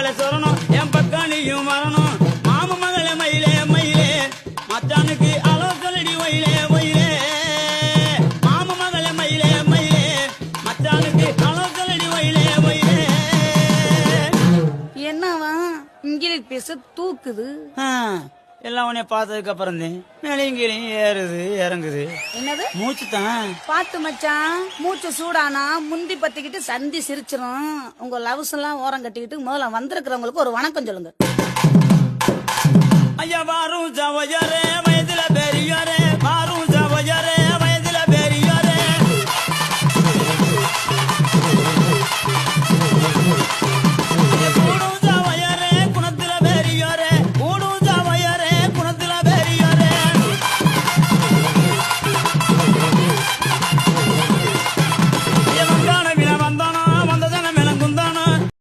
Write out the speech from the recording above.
மகளை சொல்லணும் என் பக்கம் நீயும் வரணும் மாம மகளே மயிலே மயிலே மச்சானுக்கு அளவு சொல்லடி ஒயிலே ஒயிலே மாம மகளே மயிலே மயிலே மச்சானுக்கு அளவு சொல்லடி ஒயிலே ஒயிலே. என்னவா இங்கிலீஷ் பேச தூக்குது? எல்லாம் உன்னை பார்த்ததுக்கு அப்புறம் மேலையும் கீழையும் ஏறுது இறங்குது. என்னது மூச்சு தான். பாத்து மச்சான், மூச்சு சூடானா முந்தி பத்திக்கிட்டு சந்தி சிரிச்சிரும். உங்க லவ்ஸ் எல்லாம் ஓரம் கட்டிக்கிட்டு முதல்ல வந்திருக்கிறவங்களுக்கு ஒரு வணக்கம் சொல்லுங்க. ஐயா வாரும் சவஜரே வயதுல பெரியரே